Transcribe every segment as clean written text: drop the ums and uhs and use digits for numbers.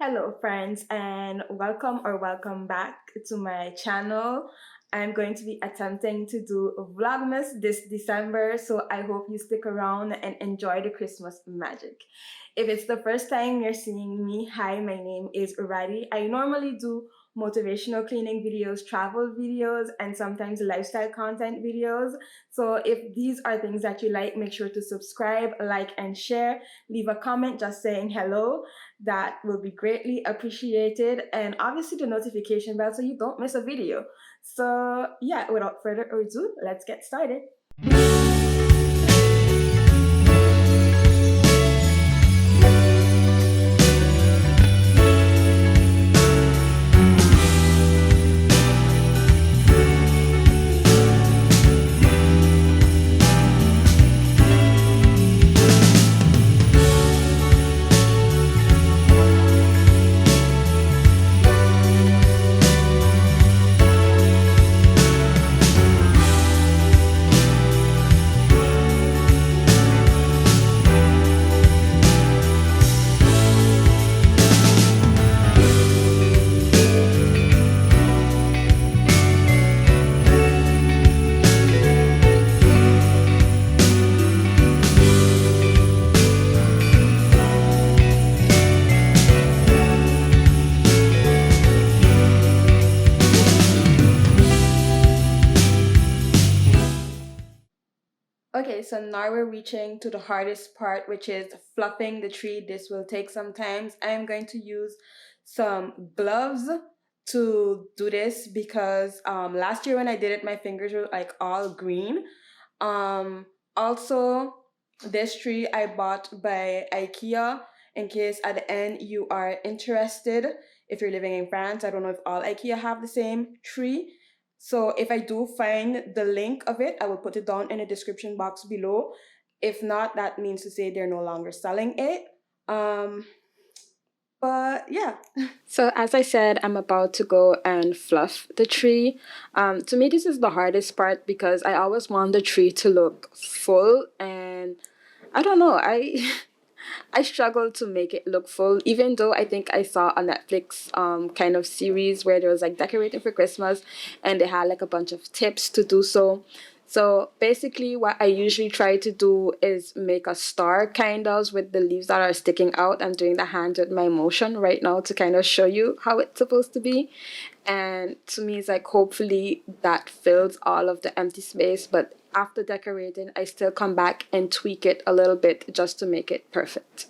Hello, friends, and welcome back to my channel. I'm going to be attempting to do Vlogmas this December, so I hope you stick around and enjoy the Christmas magic. If it's the first time you're seeing me, hi, my name is Uradi. I normally do motivational cleaning videos, travel videos, and sometimes lifestyle content videos. So if these are things that you like, make sure to subscribe, like, and share. Leave a comment just saying hello. That will be greatly appreciated, and obviously the notification bell so you don't miss a video. So yeah, without further ado, let's get started. Okay, so now we're reaching to the hardest part, which is fluffing the tree. This will take some time. I'm going to use some gloves to do this because last year when I did it, my fingers were like all green. Um, Also, this tree I bought by IKEA in case at the end you are interested. If you're living in France, I don't know if all IKEA have the same tree. So if I do find the link of it, I will put it down in the description box below. If not, that means to say they're no longer selling it. Um, but yeah. So as I said, I'm about to go and fluff the tree. To me, this is the hardest part because I always want the tree to look full, and I don't know. I struggle to make it look full, even though I think I saw a Netflix kind of series where there was like decorating for Christmas, and they had like a bunch of tips to do so. So basically, what I usually try to do is make a star kind of with the leaves that are sticking out. I'm doing the hand with my motion right now to kind of show you how it's supposed to be. And to me, it's like hopefully that fills all of the empty space. But after decorating, I still come back and tweak it a little bit just to make it perfect.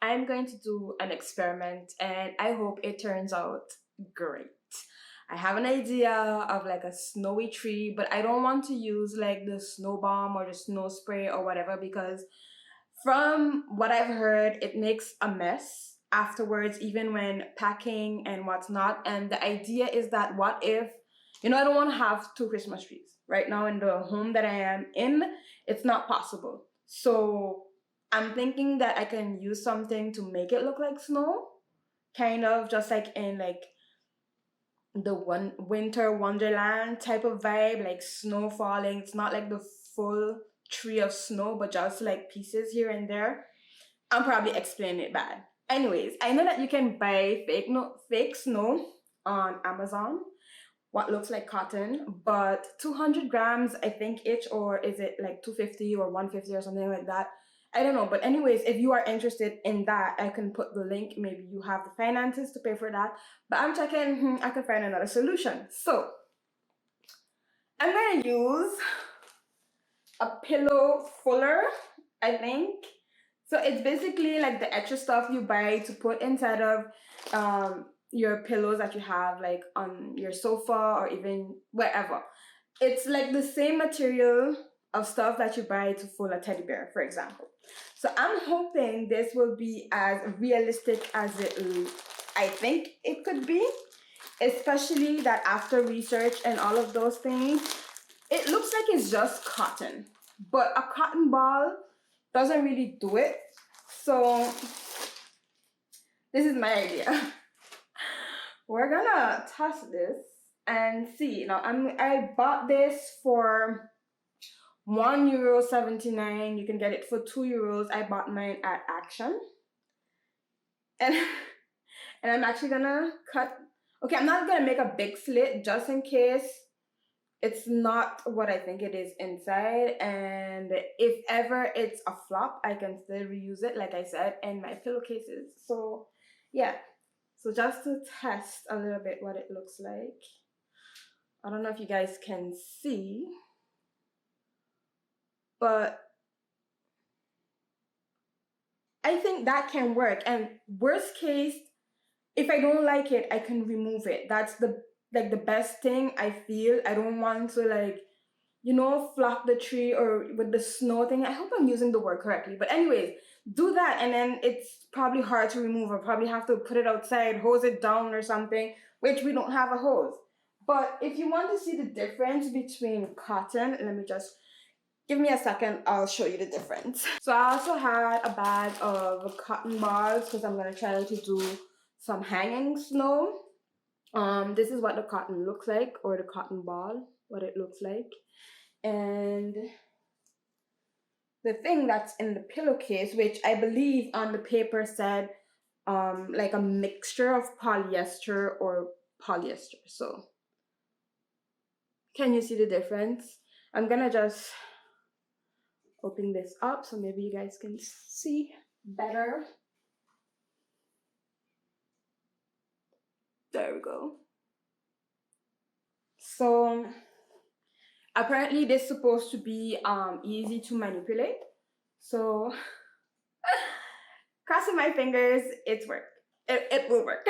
I'm going to do an experiment and I hope it turns out great. I have an idea of like a snowy tree, but I don't want to use like the snow bomb or the snow spray or whatever because from what I've heard, it makes a mess afterwards, even when packing and what's not. And the idea is that what if, I don't want to have two Christmas trees. Right now in the home that I am in, it's not possible. So I'm thinking that I can use something to make it look like snow, kind of just like in like the one winter wonderland type of vibe, like snow falling. It's not like the full tree of snow, but just like pieces here and there. I'm probably explaining it bad. Anyways, I know that you can buy fake snow on Amazon, what looks like cotton, but 200 grams, I think each, or is it like 250 or 150 or something like that? I don't know. But anyways, if you are interested in that, I can put the link. Maybe you have the finances to pay for that. But I'm checking, I can find another solution. So I'm gonna use a pillow fuller, I think. So it's basically like the extra stuff you buy to put inside of your pillows that you have like on your sofa or even wherever. It's like the same material of stuff that you buy to fold a teddy bear, for example. So I'm hoping this will be as realistic as I think it could be, especially that after research and all of those things, it looks like it's just cotton, but a cotton ball doesn't really do it. So this is my idea. We're gonna test this and see. Now I bought this for €1.79. You can get it for €2. I bought mine at Action. And and I'm actually gonna cut. Okay, I'm not gonna make a big slit just in case it's not what I think it is inside. And if ever it's a flop, I can still reuse it, like I said, in my pillowcases. So yeah. So just to test a little bit what it looks like. I don't know if you guys can see, but I think that can work. And worst case, if I don't like it, I can remove it. That's the best thing I feel. I don't want to flop the tree or with the snow thing. I hope I'm using the word correctly. But anyways, do that and then it's probably hard to remove. I'll probably have to put it outside, hose it down or something, which we don't have a hose. But if you want to see the difference between cotton, let me just give me a second, I'll show you the difference. So I also had a bag of cotton balls because I'm gonna try to do some hanging snow. This is what the cotton looks like, or the cotton ball, what it looks like. And the thing that's in the pillowcase, which I believe on the paper said like a mixture of polyester or polyester. So can you see the difference? I'm gonna just open this up so maybe you guys can see better. There we go. So apparently this is supposed to be easy to manipulate. So crossing my fingers, it will work.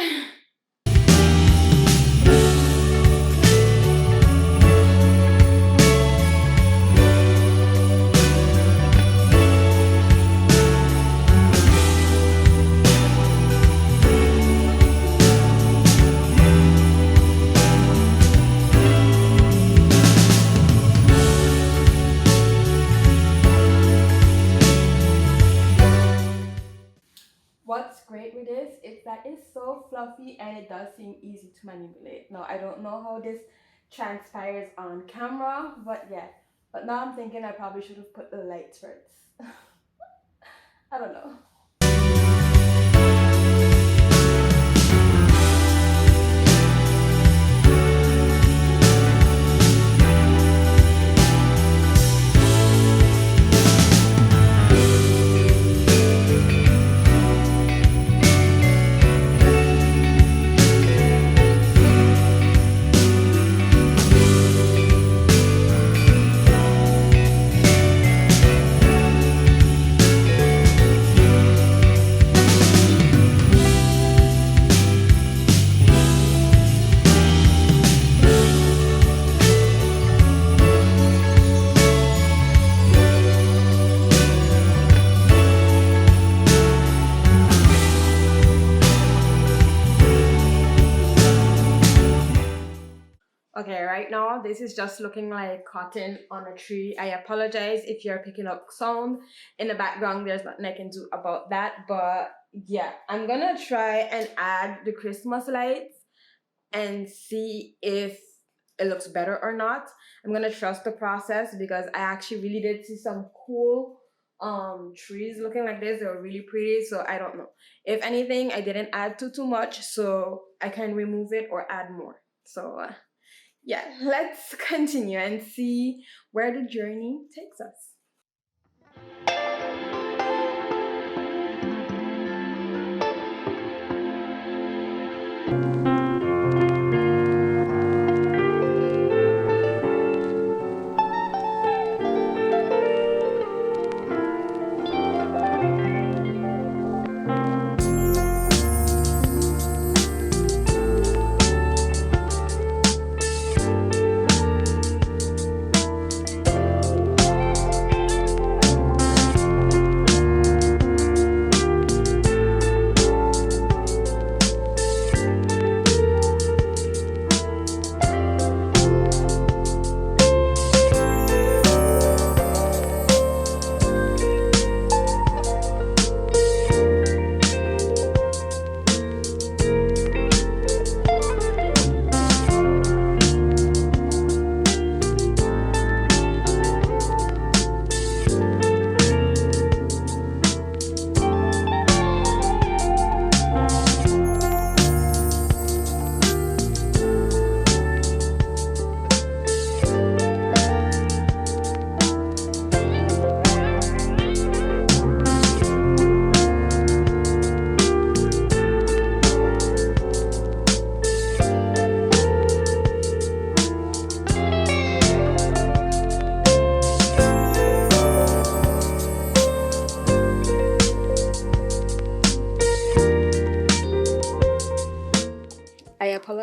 What's great with this is that it's so fluffy and it does seem easy to manipulate. Now, I don't know how this transpires on camera, but yeah. But now I'm thinking I probably should have put the lights first. I don't know. Okay, right now this is just looking like cotton on a tree. I apologize if you're picking up sound in the background. There's nothing I can do about that. But yeah, I'm gonna try and add the Christmas lights and see if it looks better or not. I'm gonna trust the process because I actually really did see some cool trees looking like this. They were really pretty, so I don't know. If anything, I didn't add too much, so I can remove it or add more. So yeah, let's continue and see where the journey takes us.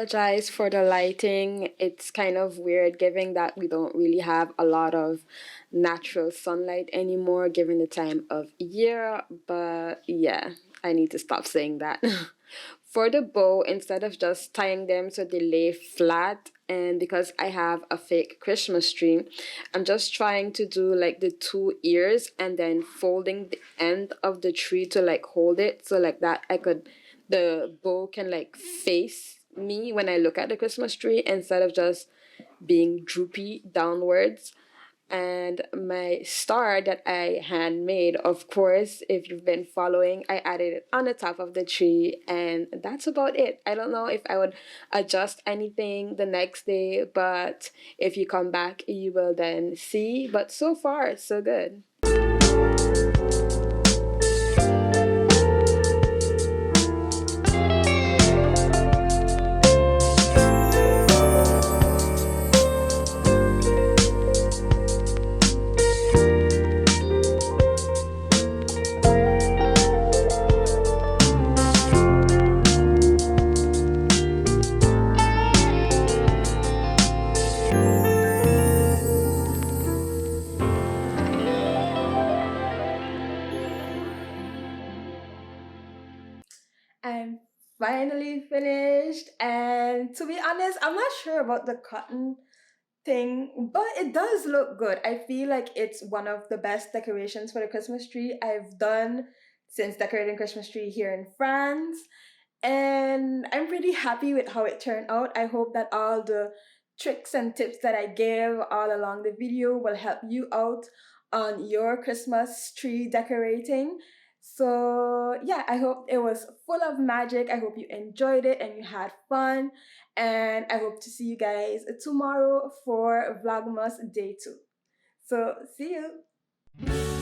apologize for the lighting. It's kind of weird given that we don't really have a lot of natural sunlight anymore given the time of year. But yeah, I need to stop saying that. For the bow, instead of just tying them so they lay flat, and because I have a fake Christmas tree, I'm just trying to do like the two ears and then folding the end of the tree to like hold it so like that I could the bow can like face me when I look at the Christmas tree instead of just being droopy downwards. And my star that I handmade, of course, if you've been following, I added it on the top of the tree, and that's about it. I don't know if I would adjust anything the next day, but if you come back, you will then see. But so far, so good. I'm finally finished, and to be honest, I'm not sure about the cotton thing, but it does look good. I feel like it's one of the best decorations for the Christmas tree I've done since decorating Christmas tree here in France. And I'm pretty happy with how it turned out. I hope that all the tricks and tips that I gave all along the video will help you out on your Christmas tree decorating. So, yeah, I hope it was full of magic. I hope you enjoyed it and you had fun. And I hope to see you guys tomorrow for Vlogmas Day 2. So, see you.